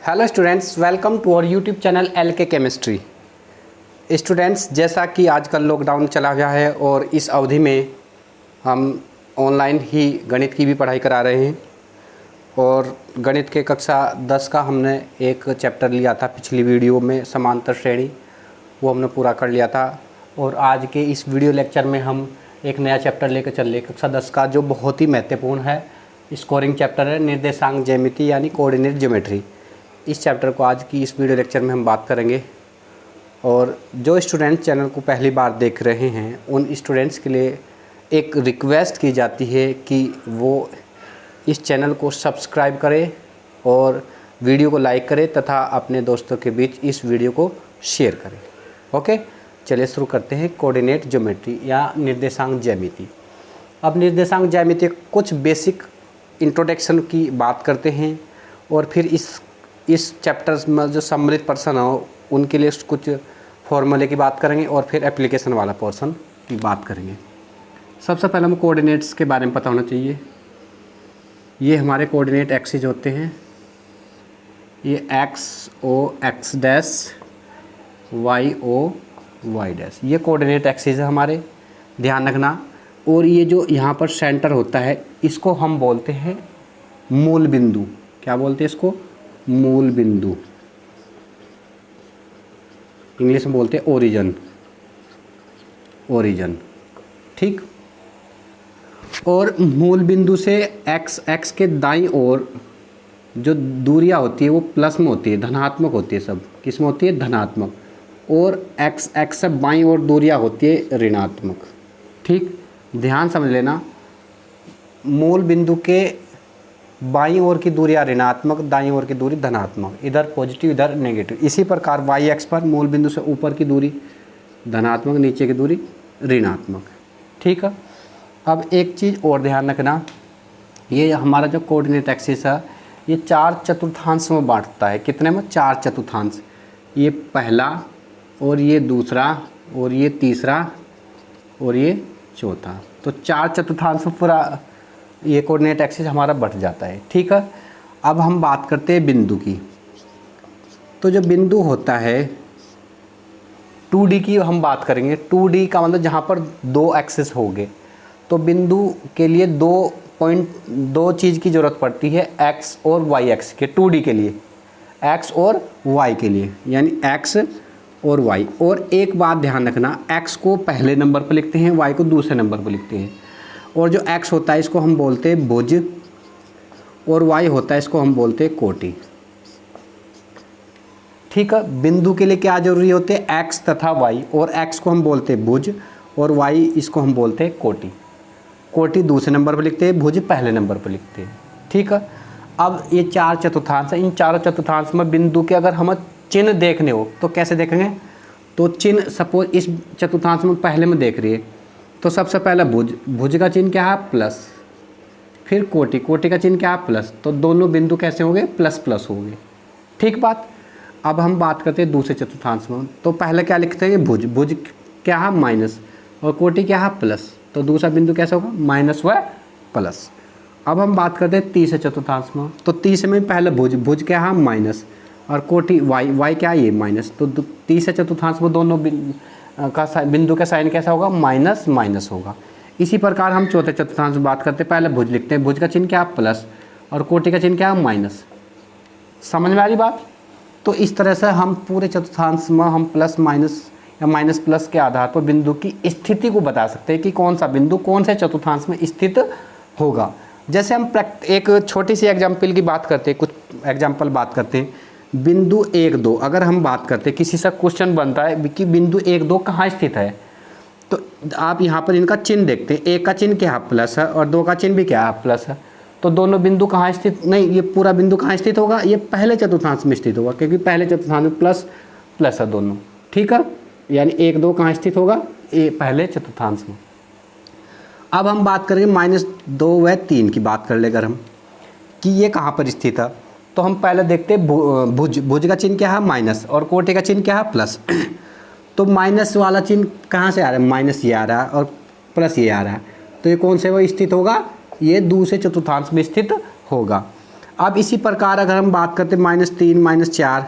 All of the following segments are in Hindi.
Hello students, welcome to our YouTube channel LK chemistry. Students, जैसा कि आजकल लॉकडाउन चला हुआ है और इस अवधि में हम ऑनलाइन ही गणित की भी पढ़ाई करा रहे हैं और गणित के कक्षा 10 का हमने एक चैप्टर लिया था पिछली वीडियो में, समांतर श्रेणी, वो हमने पूरा कर लिया था। और आज के इस वीडियो लेक्चर में हम एक नया चैप्टर लेकर चल रहे कक्षा 10 का, जो बहुत ही महत्वपूर्ण है, स्कोरिंग चैप्टर है, निर्देशांक ज्यामिति यानी कोऑर्डिनेट ज्योमेट्री। इस चैप्टर को आज की इस वीडियो लेक्चर में हम बात करेंगे। और जो स्टूडेंट चैनल को पहली बार देख रहे हैं उन स्टूडेंट्स के लिए एक रिक्वेस्ट की जाती है कि वो इस चैनल को सब्सक्राइब करें और वीडियो को लाइक करें तथा अपने दोस्तों के बीच इस वीडियो को शेयर करें। ओके, चलिए शुरू करते हैं कोऑर्डिनेट ज्योमेट्री या निर्देशांक ज्यामिति। अब निर्देशांक ज्यामिति कुछ बेसिक इंट्रोडक्शन की बात करते हैं और फिर इस चैप्टर्स में जो सम्मिलित पर्सन हो उनके लिए कुछ फॉर्मूले की बात करेंगे और फिर एप्लीकेशन वाला पोर्शन की बात करेंगे। सबसे पहले हमें कोऑर्डिनेट्स के बारे में पता होना चाहिए। ये हमारे कोऑर्डिनेट एक्सिस होते हैं, ये X O X dash, Y O Y dash, ये कोऑर्डिनेट एक्सिस है हमारे, ध्यान रखना। और ये जो यहाँ पर सेंटर होता है इसको हम बोलते हैं मूल बिंदु। क्या बोलते हैं इसको? मूल बिंदु। इंग्लिश में बोलते हैं ओरिजिन, ओरिजिन, ठीक। और मूल बिंदु से एक्स के दाईं ओर जो दूरियां होती है वो प्लस में होती है, धनात्मक होती है, सब किस में होती है? धनात्मक। और एक्स से बाईं ओर दूरियां होती है ऋणात्मक, ठीक। ध्यान समझ लेना, मूल बिंदु के बाईं ओर की दूरी ऋणात्मक, दाईं ओर की दूरी धनात्मक, इधर पॉजिटिव इधर नेगेटिव। इसी प्रकार वाई एक्स पर मूल बिंदु से ऊपर की दूरी धनात्मक, नीचे की दूरी ऋणात्मक, ठीक है। अब एक चीज़ और ध्यान रखना, ये हमारा जो कोऑर्डिनेट एक्सिस है ये 4 चतुर्थांश में बांटता है। कितने में? 4 चतुर्थांश। ये पहला और ये दूसरा और ये तीसरा और ये चौथा, तो 4 चतुर्थांश में पूरा ये कोऑर्डिनेट एक्सिस हमारा बढ़ जाता है, ठीक है। अब हम बात करते हैं बिंदु की। तो जो बिंदु होता है 2D की हम बात करेंगे। 2D का मतलब जहाँ पर 2 एक्सिस होंगे, तो बिंदु के लिए दो चीज़ की ज़रूरत पड़ती है, एक्स और वाई एक्स के। 2D के लिए एक्स और वाई के लिए, यानी एक्स और वाई। और एक बात ध्यान रखना, एक्स को पहले नंबर पर लिखते हैं, वाई को दूसरे नंबर पर लिखते हैं। और जो x होता है इसको हम बोलते हैं भुज और y होता है इसको हम बोलते हैं कोटि, ठीक है। बिंदु के लिए क्या जरूरी होते हैं? x तथा y। और x को हम बोलते हैं भुज और y इसको हम बोलते हैं कोटि। कोटि दूसरे नंबर पर लिखते हैं, भुज पहले नंबर पर लिखते हैं, ठीक है। अब ये 4 चतुर्थांश है। इन चारों चतुर्थांश में बिंदु के अगर हम चिन्ह देखने हो तो कैसे देखेंगे? तो चिन्ह सपोज इस चतुर्थांश में पहले में देख रही है तो सबसे पहले भुज का चिन्ह क्या है? प्लस। फिर कोटि का चिन्ह क्या है? प्लस। तो दोनों बिंदु कैसे होंगे? प्लस प्लस होंगे, ठीक बात। अब हम बात करते हैं दूसरे चतुर्थांश में। तो पहले क्या लिखते हैं? भुज क्या है? माइनस। और कोटि क्या है? प्लस। तो दूसरा बिंदु कैसा होगा? माइनस व प्लस। अब हम बात करते हैं तीसरे चतुर्थांश में। तो तीसरे में पहले भुज क्या है? माइनस। और कोटि वाई क्या है? ये माइनस। तो तीसरे चतुर्थांश में दोनों बिंदु का साइन कैसा होगा? माइनस माइनस होगा। इसी प्रकार हम चौथे चतुर्थांश में बात करते हैं। पहले भुज लिखते हैं, भुज का चिन्ह क्या है? प्लस। और कोटि का चिन्ह क्या है? माइनस। समझ में आ रही बात? तो इस तरह से हम पूरे चतुर्थांश में हम प्लस माइनस या माइनस प्लस के आधार पर बिंदु की स्थिति को बता सकते हैं कि कौन सा बिंदु कौन से चतुर्थांश में स्थित होगा। जैसे हम एक छोटी सी एग्जाम्पल की बात करते हैं, कुछ एग्जाम्पल बात करते हैं। बिंदु 1 2 अगर हम बात करते हैं, किसी से क्वेश्चन बनता है कि बिंदु 1 2 कहाँ स्थित है, तो आप यहाँ पर इनका चिन्ह देखते हैं। 1 का चिन्ह क्या है? प्लस है। और 2 का चिन्ह भी क्या है? प्लस है। तो दोनों बिंदु कहाँ स्थित? नहीं, ये पूरा बिंदु कहाँ स्थित होगा? ये पहले चतुर्थांश में स्थित होगा, क्योंकि पहले चतुर्थांश में प्लस प्लस है दोनों, ठीक है। यानी 1 2 कहाँ स्थित होगा? ये पहले चतुर्थांश में। अब हम बात करेंगे -2 व 3 की बात कर ले अगर हम, कि ये कहाँ पर स्थित है। तो हम पहले देखते हैं भुज का चिन्ह क्या है? माइनस। और कोटि का चिन्ह क्या है? प्लस। तो माइनस वाला चिन्ह कहाँ से आ रहा है? माइनस ये आ रहा है और प्लस ये आ रहा है, तो ये कौन से वो स्थित होगा? ये दूसरे चतुर्थांश में स्थित होगा। अब इसी प्रकार अगर हम बात करते -3 -4,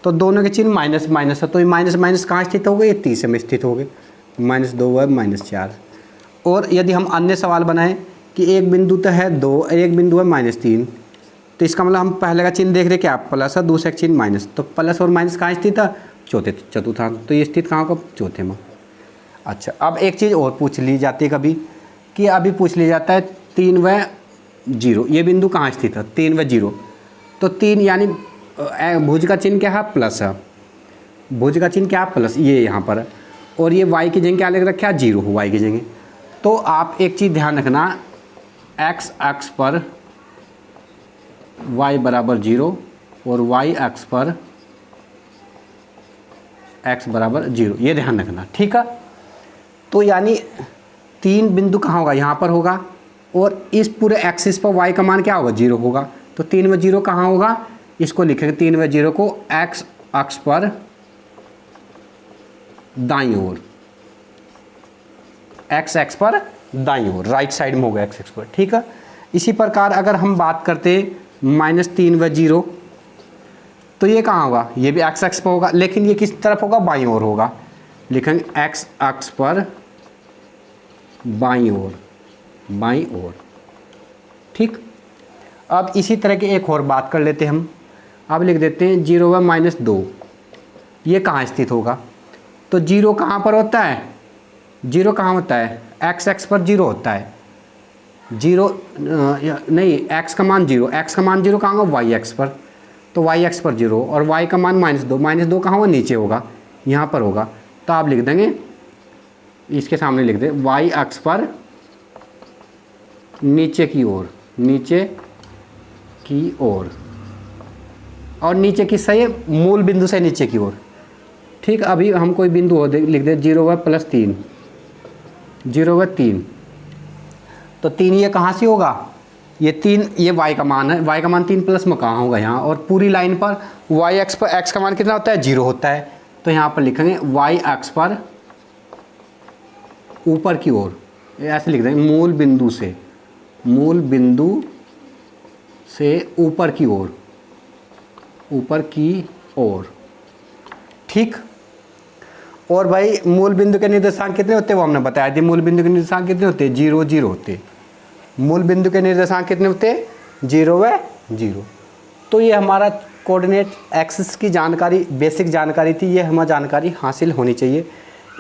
तो दोनों के चिन्ह माइनस माइनस है, तो ये माइनस माइनस कहाँ स्थित हो गए, ये 30 में स्थित हो गए, -2 व -4। और यदि हम अन्य सवाल बनाएं कि एक बिंदु तो है 2, एक बिंदु है -3, तो इसका मतलब हम पहले का चिन्ह देख रहे क्या प्लस है, दूसरे का चिन्ह माइनस, तो प्लस और माइनस कहाँ स्थित है, चौथे चतुर्थांश, तो ये स्थित कहाँ को, चौथे में। अच्छा, अब एक चीज़ और पूछ ली जाती है कभी, कि अभी पूछ लिया जाता है 3 व 0, ये बिंदु कहाँ स्थित है, 3 व 0, तो 3 यानी भुज का चिन्ह क्या है, प्लस है, भुज का चिन्ह क्या है, प्लस, ये यहाँ पर है, और ये y की जगह क्या लिख रखा है, 0 y की जगह। तो आप एक चीज़ ध्यान रखना, x अक्ष पर y बराबर 0 और y अक्ष पर x बराबर 0, ये ध्यान रखना, ठीक है। तो यानी 3 बिंदु कहाँ होगा, यहाँ पर होगा, और इस पूरे एक्सिस पर y का मान क्या होगा, 0 होगा, तो 3 व 0 कहाँ होगा, इसको लिखेंगे 3 व 0 को x अक्ष पर दाईं ओर, x अक्ष पर दाईं ओर, राइट साइड में होगा x अक्ष पर, ठीक है। इसी प्रकार अगर हम बात करते -3 व 0, तो ये कहाँ होगा, ये भी x अक्ष पर होगा, लेकिन ये किस तरफ होगा, बाईं ओर होगा, लिखेंगे x अक्ष पर बाईं ओर, बाईं ओर, ठीक। अब इसी तरह की एक और बात कर लेते हैं हम, अब लिख देते हैं 0 व -2, ये कहाँ स्थित होगा, तो 0 कहाँ पर होता है, 0 कहाँ होता है, x अक्ष पर 0 होता है, 0 नहीं, x का मान 0, x का मान 0 कहाँ होगा, y अक्ष पर, तो y अक्ष पर 0, और y का मान -2 कहाँ होगा, नीचे होगा, यहाँ पर होगा, तो आप लिख देंगे, इसके सामने लिख दें y अक्ष पर नीचे की ओर, नीचे की ओर, और नीचे किससे, ये मूल बिंदु से नीचे की ओर, ठीक। अभी हम कोई बिंदु हो लिख दे 0 व +3, 0 व 3, तो 3 ये कहाँ से होगा, ये 3, ये y का मान है, y का मान 3 प्लस में कहाँ होगा, यहाँ, और पूरी लाइन पर y अक्ष पर x का मान कितना होता है, 0 होता है, तो यहाँ पर लिखेंगे y अक्ष पर ऊपर की ओर, ऐसे लिख देंगे मूल बिंदु से, मूल बिंदु से ऊपर की ओर, ऊपर की ओर, ठीक। और भाई मूल बिंदु के निर्देशांक कितने होते हैं वो हमने बताया थी, मूल बिंदु के निर्देशांक कितने होते हैं, 0 0 होते, मूल बिंदु के निर्देशांक कितने होते हैं, 0 व 0। तो ये हमारा कोऑर्डिनेट एक्सिस की जानकारी, बेसिक जानकारी थी, ये हमें जानकारी हासिल होनी चाहिए,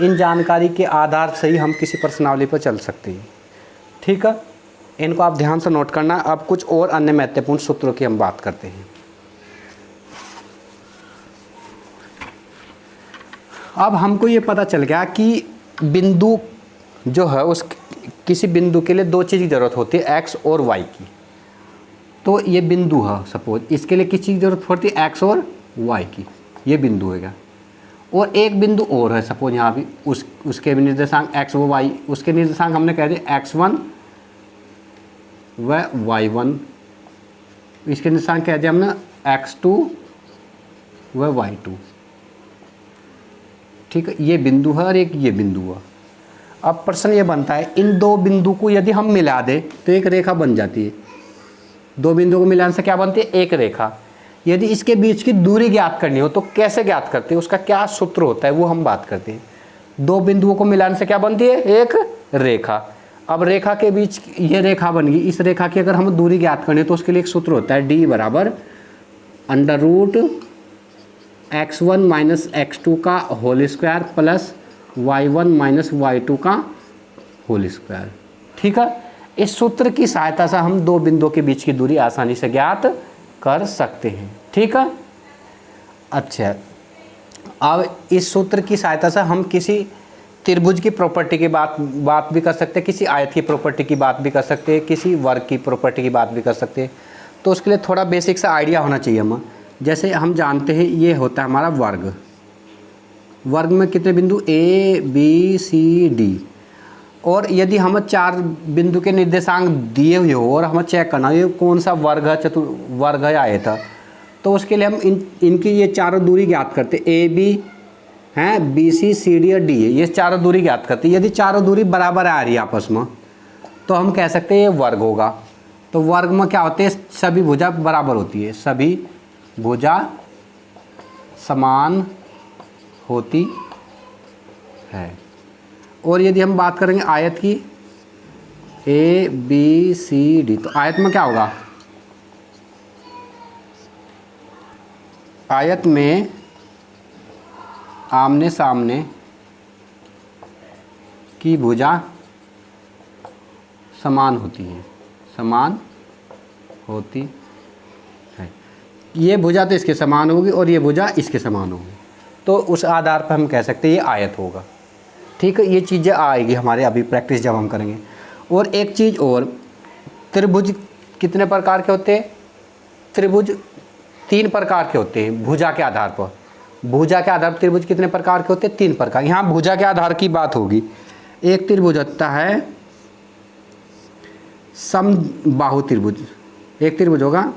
इन जानकारी के आधार से ही हम किसी प्रश्नावली पर चल सकते हैं, ठीक है। इनको आप ध्यान से नोट करना। अब कुछ और अन्य महत्वपूर्ण सूत्रों की हम बात करते हैं। अब हमको ये पता चल गया कि बिंदु जो है उस किसी बिंदु के लिए दो चीज़ की ज़रूरत होती है, x और y की। तो ये बिंदु है, सपोज इसके लिए किस चीज़ की ज़रूरत पड़ती है, x और y की, ये बिंदु होगा। और एक बिंदु और है, सपोज यहाँ भी उसके भी निर्देशांक x व y, उसके निर्देशांक हमने कह दिए x1 व y1, इसके निर्देशांक कह दिया हमने x2 व y2, ठीक है। ये बिंदु है और एक ये बिंदु है। अब प्रश्न ये बनता है, इन दो बिंदु को यदि हम मिला दें तो एक रेखा बन जाती है। दो बिंदुओं को मिलाने से क्या बनती है, एक रेखा। यदि इसके बीच की दूरी ज्ञात करनी हो तो कैसे ज्ञात करते हैं, उसका क्या सूत्र होता है वो हम बात करते हैं। दो बिंदुओं को मिलाने से क्या बनती है, एक रेखा। अब रेखा के बीच ये रेखा बन गई, इस रेखा की अगर हम दूरी ज्ञात करनी है तो उसके लिए एक सूत्र होता है, d बराबर √x1 माइनस x2 का whole square plus y1 minus y2 का होल स्क्वायर, ठीक है। इस सूत्र की सहायता से हम दो बिंदुओं के बीच की दूरी आसानी से ज्ञात कर सकते हैं, ठीक है। अच्छा, अब इस सूत्र की सहायता से हम किसी त्रिभुज की प्रॉपर्टी की बात भी कर सकते हैं, किसी आयत की प्रॉपर्टी की बात भी कर सकते हैं, किसी वर्ग की प्रॉपर्टी की बात भी कर सकते हैं। तो उसके लिए थोड़ा बेसिक सा आइडिया होना चाहिए हमें। जैसे हम जानते हैं ये होता है हमारा वर्ग। वर्ग में कितने बिंदु, A B C D, और यदि हमें चार बिंदु के निर्देशांक दिए हुए हो और हमें चेक करना ये कौन सा वर्ग है, वर्ग है आयत है, तो उसके लिए हम इनकी ये चारों दूरी ज्ञात करते, A B हैं, B C C D और D है, ये चारों दूरी ज्ञात करते। यदि चारों दूरी बराबर आ रही है आपस में तो हम कह सकते हैं ये वर्ग होगा। तो वर्ग में क्या होते हैं, सभी भुजा बराबर होती है, सभी भुजा समान होती है। और यदि हम बात करेंगे आयत की, ए बी सी डी, तो आयत में क्या होगा, आयत में आमने सामने की भुजा समान होती है, समान होती है। ये भुजा तो इसके समान होगी और ये भुजा इसके समान होगी, तो उस आधार पर हम कह सकते हैं ये आयत होगा। ठीक है, ये चीज़ें आएगी हमारे अभी प्रैक्टिस जब हम करेंगे। और एक चीज़ और, त्रिभुज कितने प्रकार के होते हैं, त्रिभुज 3 प्रकार के होते हैं भुजा के आधार पर। भुजा के आधार पर त्रिभुज कितने प्रकार के होते हैं, 3 प्रकार। यहाँ भुजा के आधार की बात होगी। एक त्रिभुज होता है समबाहु त्रिभुज, एक त्रिभुज होगा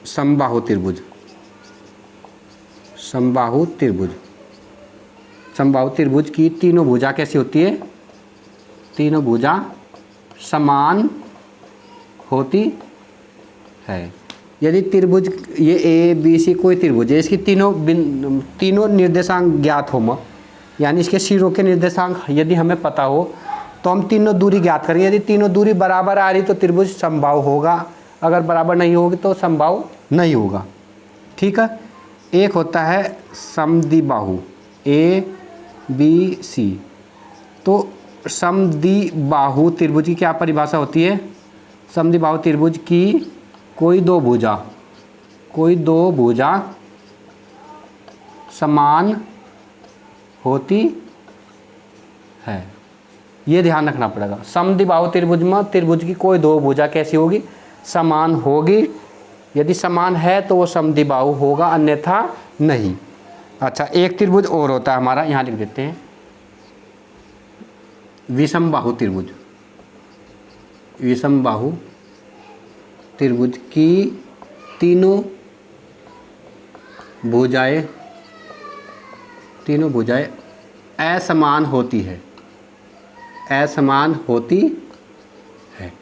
समबाहु त्रिभुज, समबाहु त्रिभुज। समबाहु त्रिभुज की तीनों भुजा कैसी होती है, तीनों भुजा समान होती है। यदि त्रिभुज ये ए बी सी कोई त्रिभुज है, इसकी तीनों निर्देशांक ज्ञात हो, यानी इसके सिरों के निर्देशांक यदि हमें पता हो तो हम तीनों दूरी ज्ञात करेंगे। यदि तीनों दूरी बराबर आ रही तो त्रिभुज समबाहु होगा, अगर बराबर नहीं होगी तो समबाहु नहीं होगा। ठीक है, एक होता है समद्विबाहु, ए बी सी। तो समद्विबाहु त्रिभुज की क्या परिभाषा होती है, समद्विबाहु त्रिभुज की कोई दो भुजा समान होती है। ये ध्यान रखना पड़ेगा। समद्विबाहु त्रिभुज में त्रिभुज की कोई दो भुजा कैसी होगी, समान होगी। यदि समान है तो वो समद्विबाहु होगा, अन्यथा नहीं। अच्छा, एक त्रिभुज और होता है हमारा, यहाँ लिख देते हैं, विषमबाहु त्रिभुज। विषमबाहु त्रिभुज की तीनों भुजाएं असमान होती है, असमान होती है।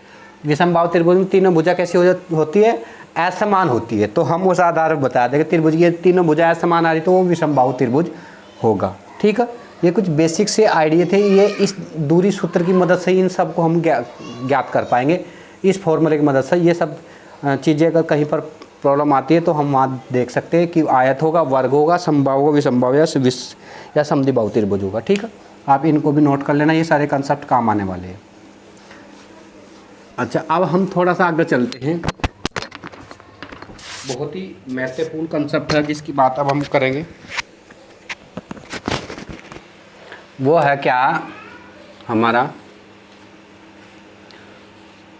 विषमबाहु त्रिभुज में तीनों भुजा कैसी होती है, असमान होती है। तो हम उस आधार पर बता देंगे त्रिभुज की तीनों भुजाएं असमान आ रही तो वो विषमबाहु त्रिभुज होगा। ठीक है, ये कुछ बेसिक से आइडिया थे, ये इस दूरी सूत्र की मदद से इन सब को हम ज्ञात कर पाएंगे, इस फॉर्मूले की मदद से। ये सब चीज़ें अगर कहीं पर प्रॉब्लम आती है तो हम वहाँ देख सकते हैं कि आयत होगा, वर्ग होगा, समबाहु होगा, विषमबाहु या समद्विबाहु त्रिभुज होगा। ठीक है, आप इनको भी नोट कर लेना, ये सारे कंसेप्ट काम आने वाले हैं। अच्छा, अब हम थोड़ा सा आगे चलते हैं। बहुत ही महत्वपूर्ण कंसेप्ट है जिसकी बात अब हम करेंगे। वो है क्या, हमारा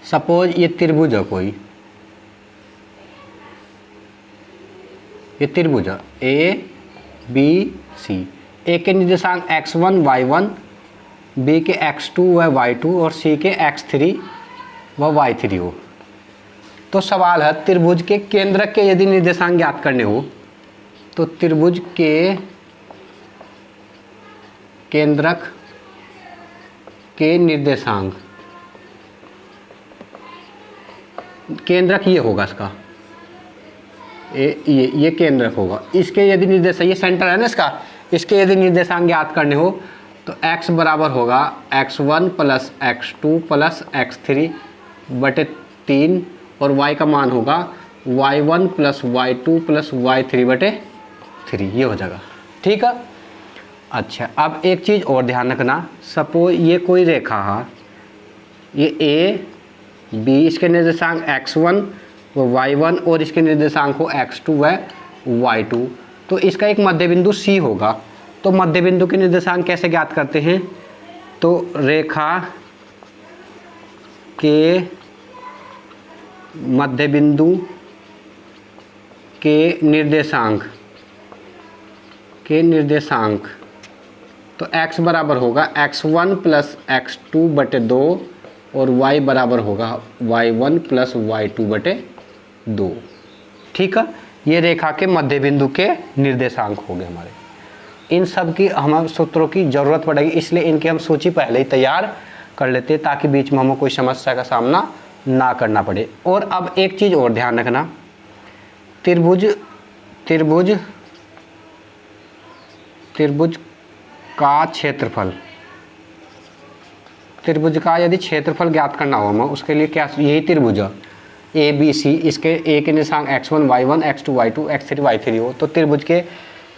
सपोज ये त्रिभुज है कोई, ये त्रिभुज है ए बी सी। ए के निर्देशांक x1 y1, बी के x2 व y2 और सी के x3 व y3 हो। तो सवाल है त्रिभुज के केंद्रक के यदि निर्देशांक ज्ञात करने हो तो त्रिभुज के केंद्रक के निर्देशांक, केंद्रक ये होगा इसका, ये केंद्रक होगा। इसके यदि निर्देश, ये सेंटर है ना इसका, इसके यदि निर्देशांक ज्ञात करने हो तो x बराबर होगा x1 plus x2 plus x3 बटे 3 और y का मान होगा y1 plus y2 plus y3 बटे 3, ये हो जाएगा। ठीक है। अच्छा, अब एक चीज़ और ध्यान रखना, सपोज ये कोई रेखा है, ये a b, इसके निर्देशांक x1 व y1 और इसके निर्देशांक हो x2 व y2। तो इसका एक मध्य बिंदु c होगा। तो मध्य बिंदु के निर्देशांक कैसे ज्ञात करते हैं, तो रेखा के मध्य बिंदु के निर्देशांक तो x बराबर होगा x1 प्लस x2 बटे 2 और y बराबर होगा y1 प्लस y2 बटे 2। ठीक है, ये रेखा के मध्य बिंदु के निर्देशांक हो गए हमारे। इन सब की हमें सूत्रों की ज़रूरत पड़ेगी, इसलिए इनकी हम सूची पहले ही तैयार कर लेते हैं ताकि बीच में हमें कोई समस्या का सामना ना करना पड़े। और अब एक चीज़ और ध्यान रखना, त्रिभुज का क्षेत्रफल, त्रिभुज का यदि क्षेत्रफल ज्ञात करना हो हमें, उसके लिए क्या, यही त्रिभुज ए बी सी, इसके ए के निर्देशांक x1 y1 x2 y2 x3 y3 हो, तो त्रिभुज के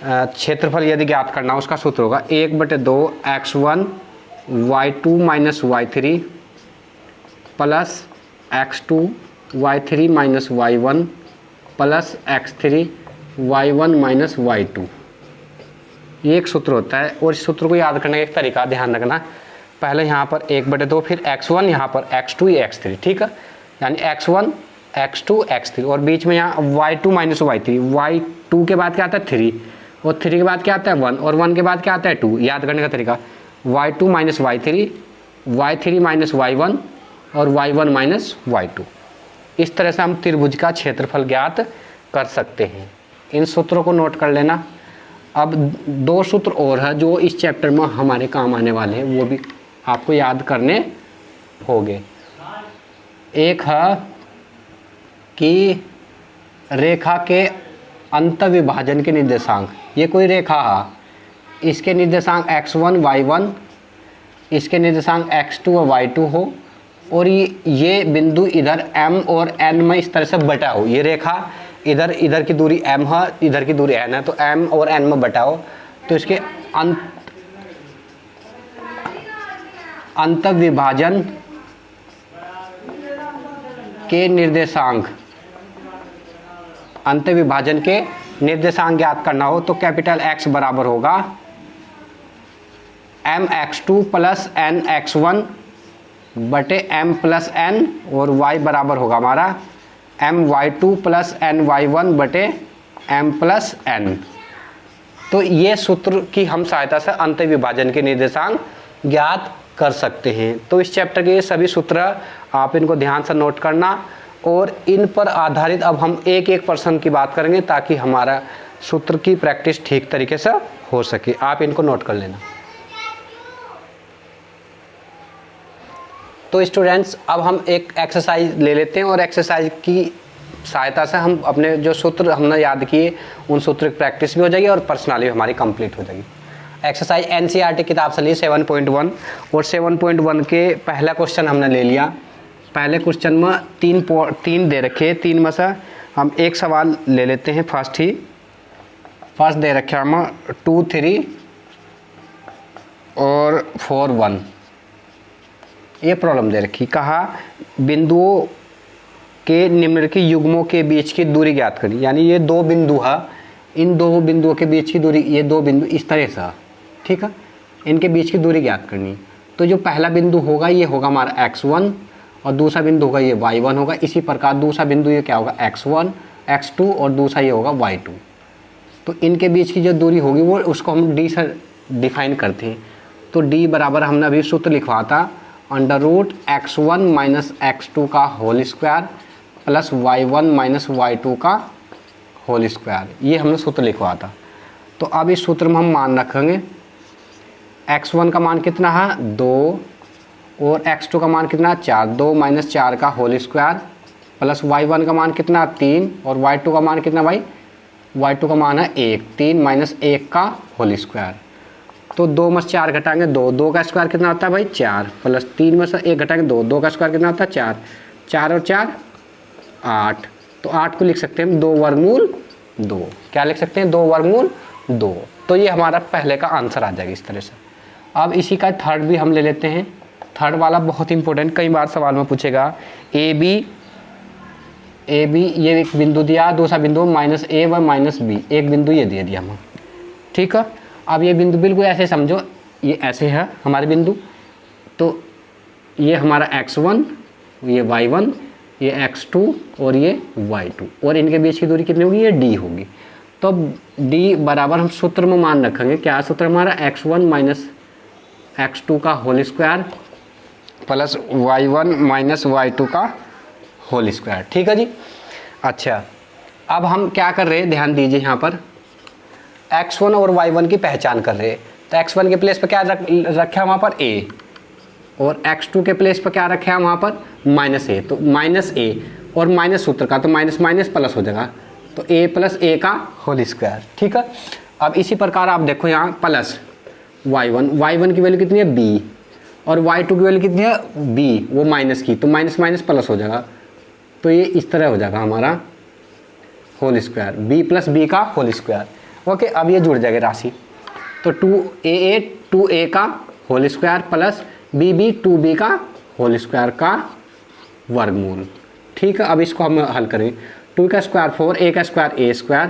क्षेत्रफल यदि ज्ञात करना हो उसका सूत्र होगा 1/2 x1 y2 minus y3 plus x2 y3 minus y1 plus x3 y1 minus y2। ये एक सूत्र होता है। और इस सूत्र को याद करने का एक तरीका ध्यान रखना, पहले यहाँ पर 1/2 फिर x1 यहाँ पर x2 ये x3, ठीक है, यानी x1 x2 x3 और बीच में यहाँ y2 माइनस y3, y2 के बाद क्या आता है 3 और 3 के बाद क्या आता है 1 और 1 के बाद क्या आता है 2। याद करने का तरीका y2 minus y3, y3 minus y1 और y1 माइनस y2। इस तरह से हम त्रिभुज का क्षेत्रफल ज्ञात कर सकते हैं। इन सूत्रों को नोट कर लेना। अब दो सूत्र और है जो इस चैप्टर में हमारे काम आने वाले हैं, वो भी आपको याद करने होंगे। एक है कि रेखा के अंतविभाजन के निर्देशांक, ये कोई रेखा है, इसके निर्देशांक x1 y1, इसके निर्देशांक x2 और y2 हो और ये बिंदु इधर m और n में इस तरह से बटा हो। ये रेखा इधर की दूरी m है, इधर की दूरी n है, तो m और n में बटा हो, तो इसके अंतविभाजन के निर्देशांक, अंतविभाजन के निर्देशांक ज्ञात करना हो तो कैपिटल X बराबर होगा mx2 प्लस nx1 बटे m प्लस n और y बराबर होगा हमारा my2 प्लस ny1 बटे m प्लस n। तो ये सूत्र की हम सहायता से अंतविभाजन के निर्देशांक ज्ञात कर सकते हैं। तो इस चैप्टर के ये सभी सूत्र आप इनको ध्यान से नोट करना और इन पर आधारित अब हम एक एक प्रश्न की बात करेंगे ताकि हमारा सूत्र की प्रैक्टिस ठीक तरीके से हो सके। आप इनको नोट कर लेना। तो स्टूडेंट्स अब हम एक एक्सरसाइज ले लेते हैं और एक्सरसाइज की सहायता से हम अपने जो सूत्र हमने याद किए उन सूत्र की प्रैक्टिस भी हो जाएगी और पर्सनाली हमारी कंप्लीट हो जाएगी। एक्सरसाइज एनसीईआरटी किताब से ली 7.1 और 7.1 के पहला क्वेश्चन हमने ले लिया। पहले क्वेश्चन में तीन दे रखे, तीन में से हम एक सवाल ले लेते हैं। फर्स्ट दे रखे हमें 2 3 और 4 1। ये प्रॉब्लम दे रखी, कहा बिंदुओं के निम्नलिखित युग्मों के बीच की दूरी ज्ञात करी। यानी ये दो बिंदु है, इन दो बिंदुओं के बीच की दूरी, ये दो बिंदु इस तरह से, ठीक है, इनके बीच की दूरी ज्ञात करनी। तो जो पहला बिंदु होगा ये होगा हमारा x1 और दूसरा बिंदु होगा ये y1 होगा। इसी प्रकार दूसरा बिंदु ये क्या होगा x1 x2 और दूसरा ये होगा y2। तो इनके बीच की जो दूरी होगी वो उसको हम d से डिफाइन करते हैं। तो d बराबर हमने अभी सूत्र लिखवा था √x1 माइनस x2 का whole square plus y1 minus y2 का होल स्क्वायर, ये हमने सूत्र लिखवा था। तो अब इस सूत्र में हम मान रखेंगे x1 का मान कितना है 2 और x2 का मान कितना 4, 2 माइनस 4 का होल स्क्वायर प्लस y1 का मान कितना 3 और y2 का मान कितना भाई, y2 का मान है 1, 3 माइनस 1 का होल स्क्वायर। तो 2 में से 4 घटाएंगे 2, 2 का स्क्वायर कितना होता है भाई 4 प्लस 3 में से 1 घटाएंगे 2, 2 का स्क्वायर कितना होता है 4, 4 और 4 8। तो 8 को लिख सकते हैं 2 वर्गमूल 2। क्या लिख सकते हैं 2 वर्गमूल 2। तो ये हमारा पहले का आंसर आ जाएगा इस तरह से। अब इसी का थर्ड भी हम ले लेते हैं। थर्ड वाला बहुत इंपॉर्टेंट, कई बार सवाल में पूछेगा। ए बी ये एक बिंदु दिया, दूसरा बिंदु -a व -b, एक बिंदु ये दे दिया हमें, ठीक है। अब ये बिंदु बिल्कुल ऐसे समझो, ये ऐसे है हमारे बिंदु। तो ये हमारा x1, ये y1, ये x2 और ये y2 और इनके बीच की दूरी कितनी होगी, ये d होगी। तो d बराबर हम सूत्र में मान रखेंगे, क्या सूत्र हमारा x1 माइनस x2 का whole square plus y1 minus y2 का होल स्क्वायर, ठीक है जी। अच्छा, अब हम क्या कर रहे हैं, ध्यान दीजिए, यहाँ पर x1 और y1 की पहचान कर रहे हैं। तो x1 के प्लेस पर क्या रखा वहाँ पर a, और x2 के प्लेस पर क्या रखे हैं वहाँ पर -a, तो -a और माइनस सूत्र का तो माइनस माइनस प्लस हो जाएगा, तो a + a का होल स्क्वायर। ठीक है, अब इसी प्रकार आप देखो यहाँ प्लस y1 की वैल्यू कितनी है b, और y2 की वैल्यू कितनी है b, वो माइनस की, तो माइनस माइनस प्लस हो जाएगा, तो ये इस तरह हो जाएगा हमारा होल स्क्वायर, b + b का होल स्क्वायर। ओके, अब ये जुड़ जाएगी राशि, तो 2a 2a का whole square plus b 2b का होल स्क्वायर का वर्गमूल। ठीक है, अब इसको हम हल करें, 2 का स्क्वायर 4, a का square a square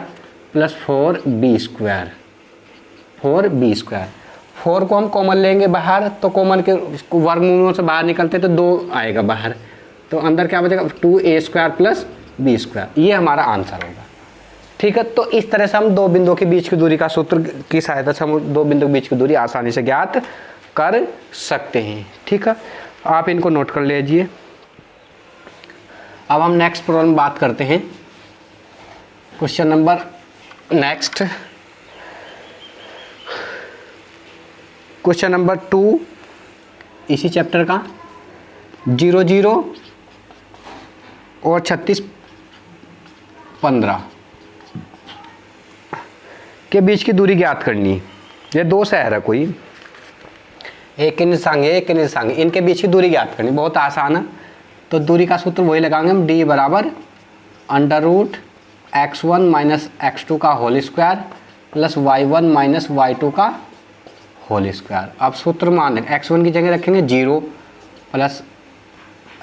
plus 4b square, 4b square. 4 को हम कॉमन लेंगे बाहर, तो कॉमन के वर्गमूलों से बाहर निकलते तो 2 आएगा बाहर, तो अंदर क्या बचेगा 2a square plus b square, ये हमारा आंसर होगा। ठीक है, तो इस तरह से हम दो बिंदुओं के बीच की दूरी का सूत्र की सहायता से हम दो बिंदुओं के बीच की दूरी आसानी से ज्ञात कर सकते हैं। ठीक है, आप इनको नोट कर लीजिए। अब हम नेक्स्ट प्रॉब्लम बात करते हैं, question number next, question number 2 इसी चैप्टर का, 0 0 और 36 15 के बीच की दूरी ज्ञात करनी। ये दो शहर है, कोई एक के निर्देशांक है, एक के निर्देशांक है, इनके बीच की दूरी ज्ञात करनी बहुत आसान है। तो दूरी का सूत्र वही लगाएंगे हम, d बराबर √x1 - x2 का whole square plus y1 - y2 का होल स्क्वायर। अब सूत्र मान लें x1 की जगह रखेंगे 0 प्लस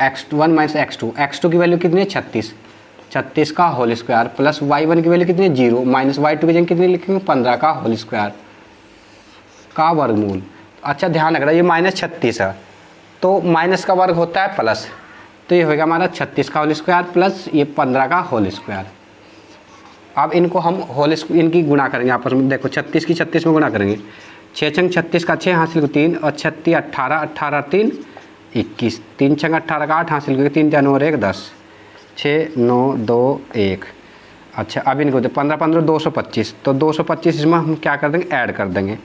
x1 - x2, x2 की वैल्यू कितनी है 36 का होल स्क्वायर प्लस y1 की वैल्यू कितनी है 0 माइनस y2 की जगह कितनी लिखेंगे 15 का होल स्क्वायर का वर्गमूल। अच्छा ध्यान रखना, ये -36 है, तो माइनस का वर्ग होता है प्लस, तो ये होगा हमारा 36 का होल स्क्वायर प्लस ये 15 का होल स्क्वायर। अब इनको हम इनकी गुणा करेंगे आपस में, देखो 36 की 36 में गुणा करेंगे, 6 छंग 36 का 6 हासिल को 3 और 36 18 18 3 21, 3 छंग 18 का 8 हासिल को 3 3 और 1 10, 6 9 2 1। अच्छा अब इनको 15 15 225, तो 225 इसमें हम क्या कर देंगे ऐड कर देंगे,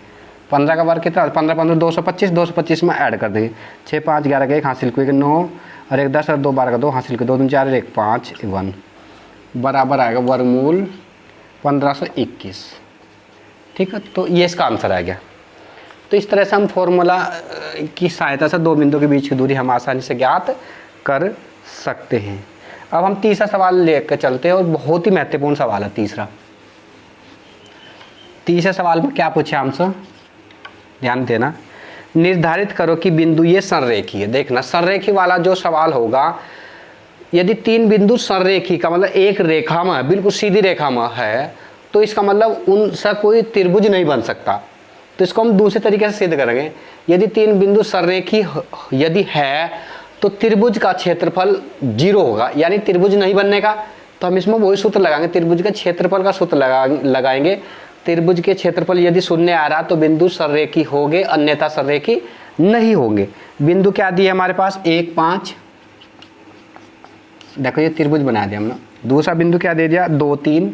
15 का वर्ग कितना 15 15 225, 225 में ऐड कर देंगे, 6 5 11 का 1 हासिल को 9 और 1 10 और 2 12 का 2 हासिल को 2 2 4 1 5 1 बराबर आएगा वर्गमूल 1521। ठीक है, तो ये इसका आंसर आ गया। तो इस तरह से हम फॉर्मूला की सहायता से दो बिंदुओं के बीच की दूरी हम आसानी से ज्ञात कर सकते हैं। अब हम तीसरा सवाल लेकर चलते हैं और बहुत ही महत्वपूर्ण सवाल है तीसरा। तीसरे सवाल में क्या पूछा हमसे, ध्यान देना, निर्धारित करो कि बिंदु ये संरेखी है। देखना संरेखी वाला जो सवाल होगा, यदि तीन बिंदु संरेखी का मतलब एक रेखा में बिल्कुल सीधी रेखा में है, तो इसका मतलब उनसे कोई त्रिभुज नहीं बन सकता। तो इसको हम दूसरे तरीके से सिद्ध करेंगे, यदि तीन बिंदु संरेखी यदि है तो त्रिभुज का क्षेत्रफल 0 होगा, यानी त्रिभुज नहीं बनने का। तो हम इसमें वही सूत्र लगाएंगे, त्रिभुज के क्षेत्रफल का सूत्र लगाएंगे। त्रिभुज के क्षेत्रफल यदि 0 आ रहा तो बिंदु संरेखी होंगे, अन्यथा संरेखी नहीं होंगे। बिंदु क्या दिए हमारे पास 1 5, देखो ये त्रिभुज बना दिया हमने। दूसरा बिंदु क्या दे दिया 2 3,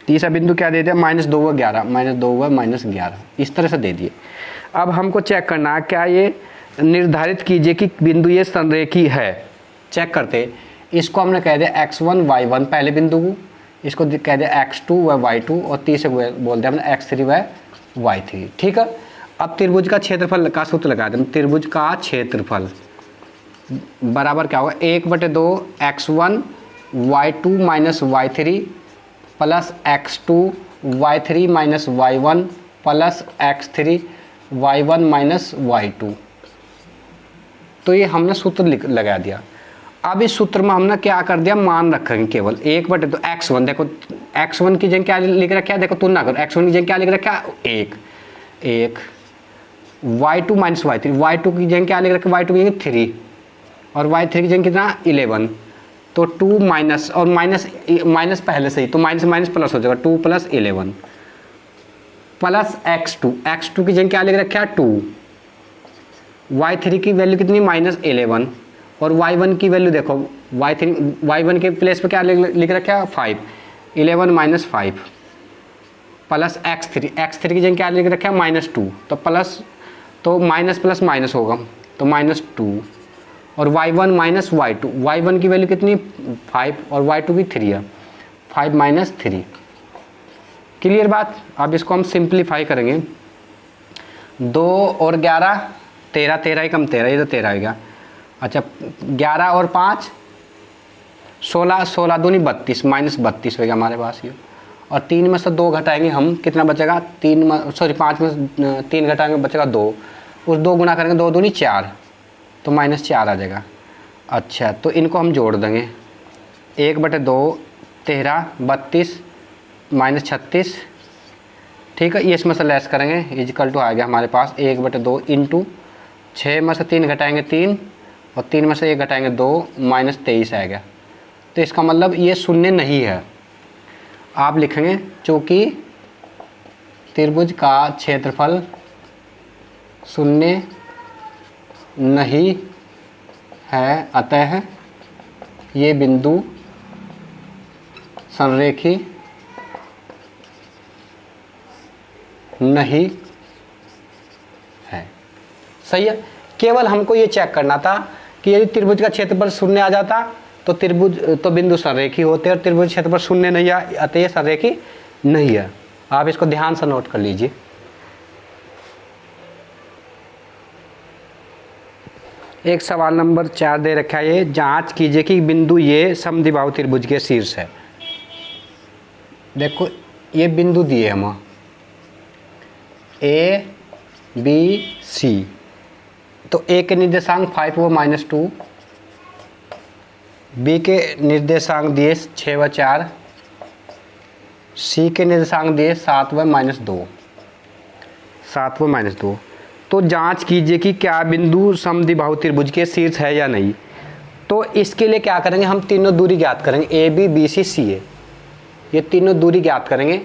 तीसरा बिंदु क्या दे दिया -2 व 11, -2 व -11, इस तरह से दे दिए। अब हमको चेक करना है क्या ये निर्धारित कीजिए कि बिंदु ये संरेखी है। चेक करते, इसको हमने कह दिया x1 y1 पहले बिंदु को, इसको कह दिया x2 व y2 और तीसरे बोल दिया हमने x3 व y3। ठीक है, अब त्रिभुज का क्षेत्रफल का सूत्र लगा दें। त्रिभुज का क्षेत्रफल बराबर क्या होगा 1/2 x1 y2 - y3 plus x2 y3 - y1 plus x3 y1 - y2। तो ये हमने सूत्र लगा दिया। अब इस सूत्र में हमने क्या कर दिया, मान रखेंगे केवल 1/2 x1। देखो x1 की जगह क्या लिख रखा है, देखो तुलना करो, x1 की जगह क्या लिख रखा है 1 1, y2 - y3, y2 की जगह क्या लिख रखा है y2 की जगह 3 और y3 की जगह कितना 11, तो 2 माइनस और माइनस पहले से ही, तो माइनस माइनस प्लस हो जाएगा 2 + 11 प्लस x2 की जगह क्या लिख रखा है 2, y3 की वैल्यू कितनी -11 और y1 की वैल्यू देखो y1 के प्लेस पे क्या लिख रखा है 5, 11 - 5 प्लस x3 की जगह क्या लिख रखा है -2, तो प्लस, तो माइनस प्लस माइनस होगा, तो -2 और y1 माइनस y2, y1 की वैल्यू कितनी 5 और y2 की 3 है, 5 माइनस 3। क्लियर बात। अब इसको हम सिंप्लीफाई करेंगे, 2 और 11 13, 13 ही कम 13, ये तो 13 आएगा। अच्छा 11 और 5 16, 16 दूनी 32, -32 होगा हमारे पास ये। और 3 में से 2 घटाएंगे हम, कितना बचेगा 5 में 3 घटाएंगे बचेगा 2, उस 2 गुना करेंगे 2 दूनी 4, तो -4 आ जाएगा। अच्छा तो इनको हम जोड़ देंगे, 1/2 13, 32 -36, ठीक है। ये इसमें से लेस करेंगे, इजकल टू आ गया हमारे पास 1/2 इंटू 6 में से 3 घटाएंगे 3 और 3 में से 1 घटाएंगे 2, -23 आएगा। तो इसका मतलब ये शून्य नहीं है। आप लिखेंगे चूँकि त्रिभुज का क्षेत्रफल शून्य नहीं है, अतः ये बिंदु संरेखी नहीं है। सही है। केवल हमको ये चेक करना था कि यदि त्रिभुज का क्षेत्रफल शून्य आ जाता तो बिंदु संरेखी होते, और त्रिभुज क्षेत्रफल शून्य नहीं है अतः ये संरेखी नहीं है। आप इसको ध्यान से नोट कर लीजिए। एक सवाल नंबर 4 दे रखा है, ये जांच कीजिए कि बिंदु ये समद्विबाहु त्रिभुज के शीर्ष है। देखो ये बिंदु दिए हम A B C, तो A के निर्देशांक 5 व -2, B के निर्देशांक दिए 6 व 4, C के निर्देशांक दिए 7 व -2, 7 व -2। तो जांच कीजिए कि क्या बिंदु समद्विबाहु त्रिभुज के शीर्ष है या नहीं। तो इसके लिए क्या करेंगे, हम तीनों दूरी ज्ञात करेंगे, A B B C C A, ये तीनों दूरी ज्ञात करेंगे।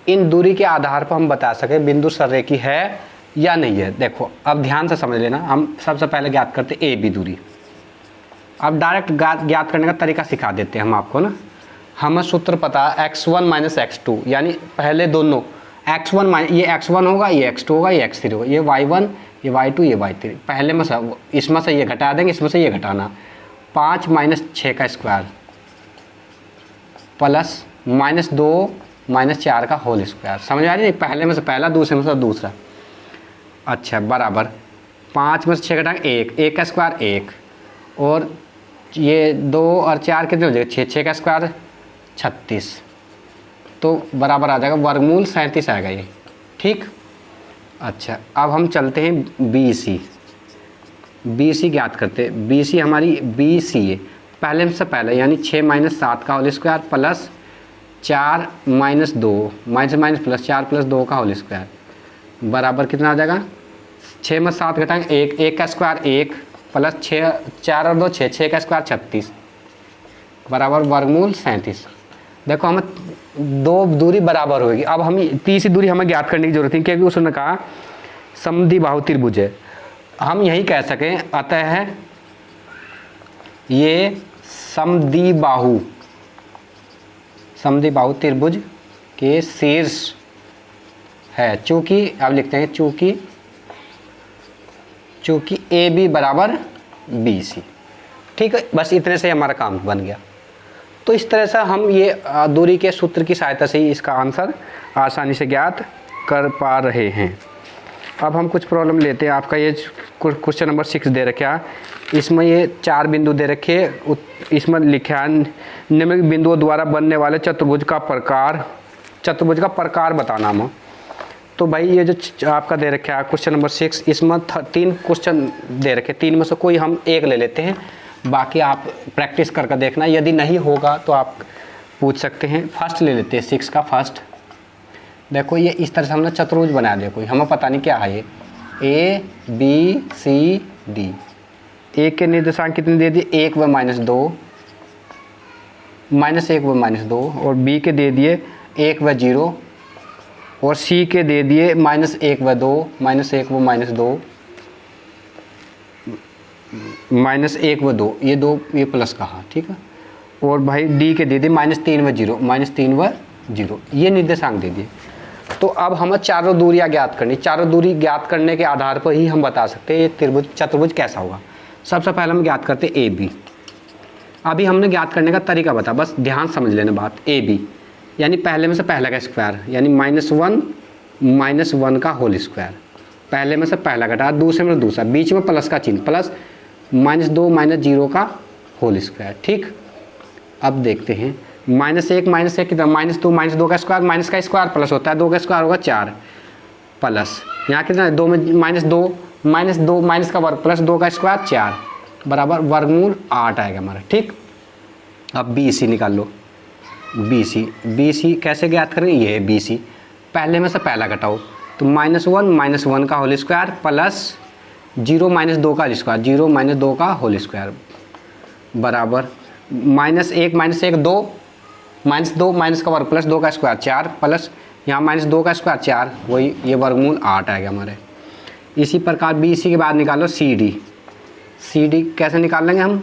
इन दूरी के आधार पर हम बता सके बिंदु संरेखी है या नहीं है। देखो अब ध्यान से समझ लेना, हम सबसे पहले ज्ञात करते ए बी दूरी। अब डायरेक्ट ज्ञात करने का तरीका सिखा देते हैं हम आपको ना। हमें सूत्र पता x1 - x2, यानी पहले दोनों x1 ये x1 होगा, ये x2 होगा, ये x3 होगा, ये y1 ये y2 ये y3। पहले में से इसमें से ये घटा देंगे, इसमें से ये घटाना, 5 - 6 का स्क्वायर प्लस -2 -4 का होल स्क्वायर। समझ आ रही है, पहले में से पहला, दूसरे में से दूसरा। अच्छा बराबर 5 में से 6 घटाएंगे 1, 1 का स्क्वायर 1, और ये 2 और 4 कितने हो जाएगा 6, 6 का स्क्वायर 36, तो बराबर आ जाएगा वर्गमूल 37 आएगा ये, ठीक। अच्छा अब हम चलते हैं बी सी ज्ञात करते हैं। बी सी हमारी बी सी है पहले में से पहले, यानी 6 - 7 का whole square plus 4 - 2 minus plus 4 + 2 का होल स्क्वायर बराबर कितना आ जाएगा, 6 में 7 घटाएंगे 1, 1 का स्क्वायर 1 प्लस 6, 4 और 2 6, 6 का स्क्वायर 36 बराबर वर्गमूल 37। देखो हमें दो दूरी बराबर होगी। अब हम तीसरी दूरी हमें ज्ञात करने की जरूरत है, क्योंकि उसने कहा समद्विबाहु त्रिभुज है। हम यही कह सकें अतः ये समद्विबाहु त्रिभुज के शीर्ष है, चूँकि अब लिखते हैं चूँकि ए बी बराबर बी सी, ठीक है। बस इतने से हमारा काम बन गया। तो इस तरह से हम ये दूरी के सूत्र की सहायता से ही इसका आंसर आसानी से ज्ञात कर पा रहे हैं। अब हम कुछ प्रॉब्लम लेते हैं। आपका ये क्वेश्चन नंबर 6 दे रखा, इसमें ये 4 बिंदु दे रखे, इसमें लिखा है निम्नलिखित बिंदुओं द्वारा बनने वाले चतुर्भुज का प्रकार बताना हम। तो भाई ये जो आपका दे रखा है क्वेश्चन नंबर 6, इसमें 3 क्वेश्चन दे रखे, 3 में से कोई हम एक ले लेते हैं, बाकी आप प्रैक्टिस करके देखना। यदि नहीं होगा तो आप पूछ सकते हैं। फर्स्ट ले लेते हैं 6 का फर्स्ट। देखो ये इस तरह से हमने चतुर्भुज बना दिया, कोई हमें पता नहीं क्या है ये, ए बी सी डी। ए के निर्देशांक कितने दे दिए 1 व -2, -1 व -2, और बी के दे दिए 1 व 0, और सी के दे दिए -1 व 2, -1 व -2, -1 व 2, ये 2 ये प्लस कहा, ठीक है। और भाई डी के दे दिए -3 व 0, -3 व 0, ये निर्देशांक दे दिए। तो अब हमें चारों दूरियां ज्ञात करनी। चारों दूरी ज्ञात करने के आधार पर ही हम बता सकते हैं ये त्रिभुज चतुर्भुज कैसा होगा। सबसे पहले हम ज्ञात करते ए बी। अभी हमने ज्ञात करने का तरीका बता, बस ध्यान समझ लेना बात। ए बी यानी पहले में से पहला का स्क्वायर, यानी -1 का होल स्क्वायर। पहले में से पहला घटा, दूसरे में दूसरा, बीच में प्लस का चिन्ह, प्लस -2 -0 का होल स्क्वायर। ठीक, अब देखते हैं -1 कितना, -2 का स्क्वायर, माइनस का स्क्वायर प्लस होता है, 2 का स्क्वायर होगा 4, प्लस यहाँ कितना है 2 में -2 माइनस का वर्ग प्लस 2 का स्क्वायर 4 बराबर वर्गमूल 8 आएगा हमारा। ठीक, अब बी सी निकाल लो। बी सी कैसे ज्ञात करें, ये है बी सी। पहले में से पहला घटाओ तो -1 का होल स्क्वायर प्लस 0 -2 का स्क्वायर, 0 -2 का होल स्क्वायर बराबर -1 2 -2 माइनस का वर्ग प्लस 2 का स्क्वायर 4 प्लस यहाँ -2 का स्क्वायर 4, वही ये वर्गमूल 8 आएगा हमारे। इसी प्रकार बी सी के बाद निकालो सी डी कैसे निकाल लेंगे हम,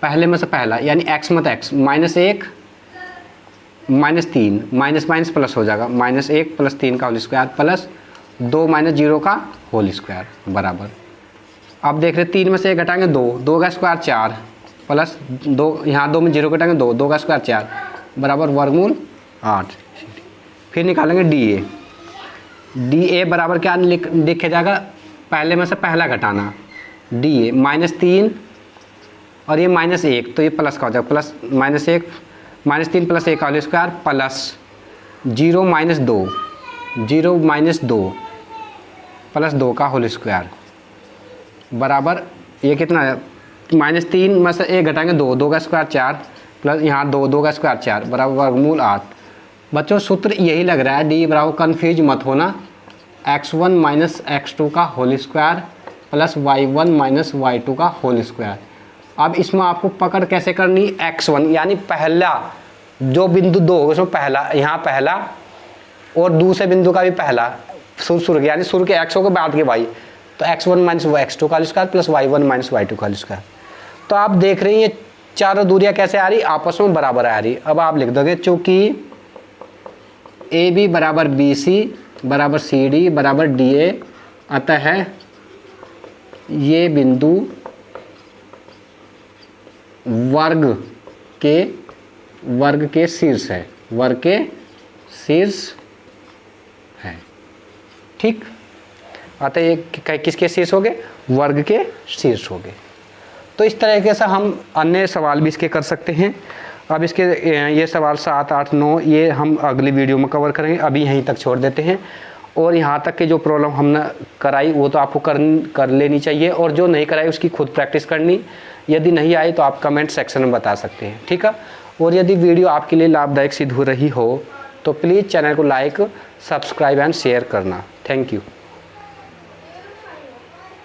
पहले में से पहला यानी x मत x, -1 -3 माइनस प्लस हो जाएगा, -1 + 3 का होल स्क्वायर प्लस 2 -0 का होल स्क्वायर बराबर। अब देख रहे 3 में से 1 घटाएंगे 2 का स्क्वायर 4 प्लस 2, यहाँ 2 में 0 घटाएंगे 2 का स्क्वायर 4 बराबर वर्गमूल 8। फिर निकालेंगे डी ए बराबर क्या लिखे जाएगा, पहले में से पहला घटाना, डी ए -3 और ये -1 तो ये प्लस का हो जाएगा, प्लस -1 -3 + 1 का होल स्क्वायर प्लस 0 -2 प्लस 2 का होल स्क्वायर बराबर ये कितना है, -3 में से 1 घटाएंगे 2 का स्क्वायर 4 प्लस यहाँ 2 का स्क्वायर 4 बराबर वर्गमूल 8। बच्चों सूत्र यही लग रहा है, डी बराबर कन्फ्यूज मत होना, x1 - x2 का whole square plus y1 - y2 का होल स्क्वायर। अब इसमें आपको पकड़ कैसे करनी, x1 यानी पहला जो बिंदु 2 होगा उसमें पहला, यहाँ पहला और दूसरे बिंदु का भी पहला शुरू यानी शुरू के x होगा बाद के y, तो x1 - x2 का whole square plus y1 - y2 का होल स्क्वायर। तो आप देख रहे हैं ये चारों दूरियां कैसे आ रही, आपस में बराबर आ रही। अब आप लिख दोगे चूंकि ए बी बराबर बी सी बराबर सी डी बराबर डी ए, अतः ये बिंदु वर्ग के शीर्ष है, वर्ग के शीर्ष है। ठीक, अतः ये किसके शीर्ष हो गए, वर्ग के शीर्ष हो गए। तो इस तरीके से हम अन्य सवाल भी इसके कर सकते हैं। अब इसके ये सवाल 7, 8, 9 ये हम अगली वीडियो में कवर करेंगे, अभी यहीं तक छोड़ देते हैं। और यहाँ तक के जो प्रॉब्लम हमने कराई वो तो आपको कर लेनी चाहिए, और जो नहीं कराई उसकी खुद प्रैक्टिस करनी। यदि नहीं आई तो आप कमेंट सेक्शन में बता सकते हैं, ठीक है। और यदि वीडियो आपके लिए लाभदायक सिद्ध हो रही हो तो प्लीज़ चैनल को लाइक, सब्सक्राइब एंड शेयर करना। Thank you.